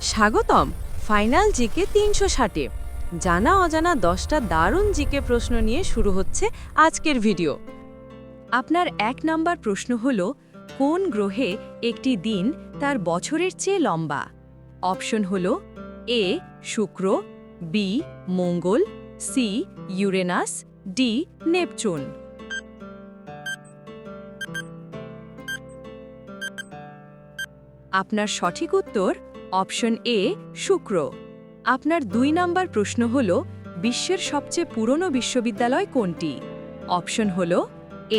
স্বাগতম final GK ৩৬০-এ। জানা অজানা ১০টা দারুণ জিকে প্রশ্ন নিয়ে শুরু হচ্ছে আজকের ভিডিও। আপনার ১ নাম্বার প্রশ্ন হল, কোন গ্রহে একটি দিন তার বছরের চেয়ে লম্বা? অপশন হল এ শুক্র, বি মঙ্গল, সি ইউরেনাস, ডি নেপচুন। আপনার সঠিক উত্তর অপশন এ শুক্র। আপনার ২ নাম্বার প্রশ্ন হল, বিশ্বের সবচেয়ে পুরনো বিশ্ববিদ্যালয় কোনটি? অপশন হল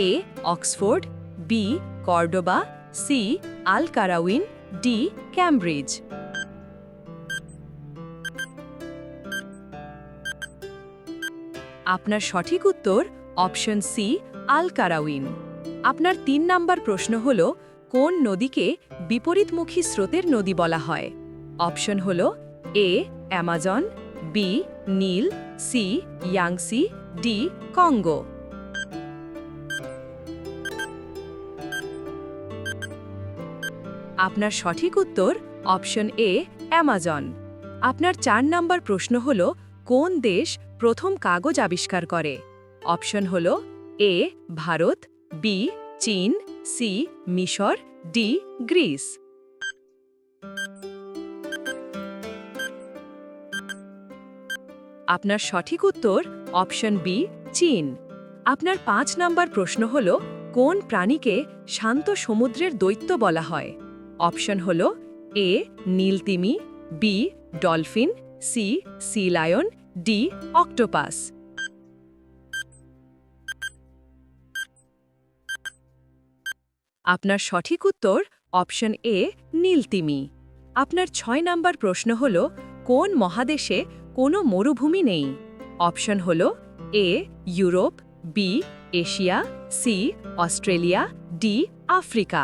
এ অক্সফোর্ড, বি কর্ডোবা, সি আল কারাউইন, ডি ক্যামব্রিজ। আপনার সঠিক উত্তর অপশন সি আল কারাউইন। আপনার ৩ নাম্বার প্রশ্ন হল, কোন নদীকে বিপরীতমুখী স্রোতের নদী বলা হয়? অপশন হল এ অ্যামাজন, বি নীল, সি ইয়াংসি, ডি কঙ্গো। আপনার সঠিক উত্তর অপশন এ অ্যামাজন। আপনার ৪ নাম্বার প্রশ্ন হল, কোন দেশ প্রথম কাগজ আবিষ্কার করে? অপশন হল এ ভারত, বি চীন, সি মিশর, ডি গ্রিস। আপনার সঠিক উত্তর অপশন বি চীন। আপনার ৫ নাম্বার প্রশ্ন হল, কোন প্রাণীকে শান্ত সমুদ্রের দৈত্য বলা হয়? অপশন হল এ নীলতিমি, B dolphin, C sea lion, D octopus. আপনার সঠিক উত্তর অপশন এ নীলতিমি। আপনার ৬ নাম্বার প্রশ্ন হল, কোন মহাদেশে কোনো মরুভূমি নেই? অপশন হল A Europe, B Asia, C Australia, D Africa.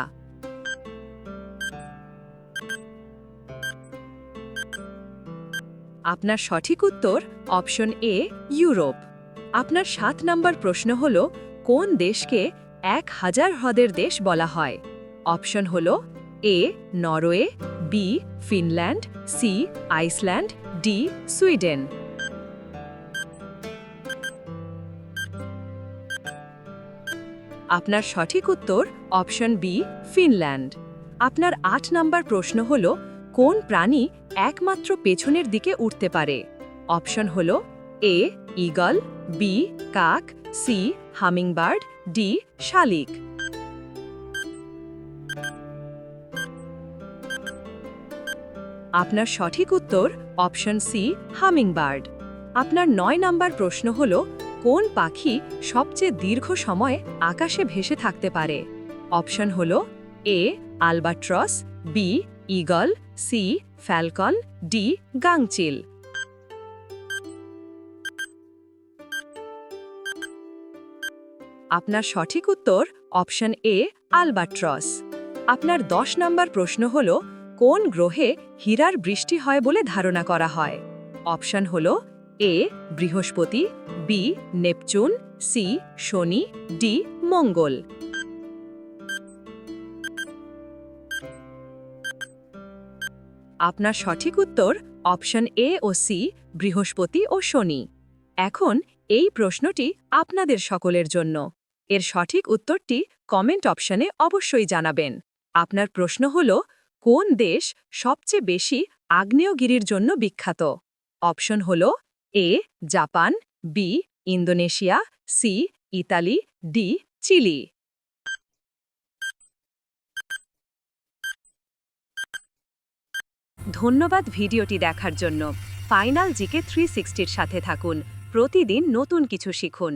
আপনার সঠিক উত্তর অপশন এ ইউরোপ। আপনার ৭ নাম্বার প্রশ্ন হল, কোন দেশকে ১০০০ হ্রদের দেশ বলা হয়? অপশন হল A Norway, B Finland, C Iceland, D Sweden. আপনার সঠিক উত্তর অপশন বি ফিনল্যান্ড। আপনার ৮ নাম্বার প্রশ্ন হল, কোন প্রাণী একমাত্র পেছনের দিকে উঠতে পারে? অপশন হল এ ঈগল, বি কাক, সি হামিংবার্ড, ডি শালিক। আপনার সঠিক উত্তর অপশন সি হামিংবার্ড। আপনার ৯ নাম্বার প্রশ্ন হল, কোন পাখি সবচেয়ে দীর্ঘ সময় আকাশে ভেসে থাকতে পারে? অপশন হল A albatross, B eagle, C falcon, D গাংচিল। আপনার সঠিক উত্তর অপশন এ আলবাট্রস। আপনার ১০ নাম্বার প্রশ্ন হল, কোন গ্রহে হীরার বৃষ্টি হয় বলে ধারণা করা হয়? অপশন হল এ বৃহস্পতি, বি নেপচুন, সি শনি, ডি মঙ্গল। আপনার সঠিক উত্তর অপশন এ ও সি বৃহস্পতি ও শনি। এখন এই প্রশ্নটি আপনাদের সকলের জন্য। এর সঠিক উত্তরটি কমেন্ট অপশনে অবশ্যই জানাবেন। আপনার প্রশ্ন হল, কোন দেশ সবচেয়ে বেশি আগ্নেয়গিরির জন্য বিখ্যাত? অপশন হল A Japan, B Indonesia, C Italy, D Chile. ধন্যবাদ ভিডিওটি দেখার জন্য। ফাইনাল জিকে 360-এর সাথে থাকুন। প্রতিদিন নতুন কিছু শিখুন।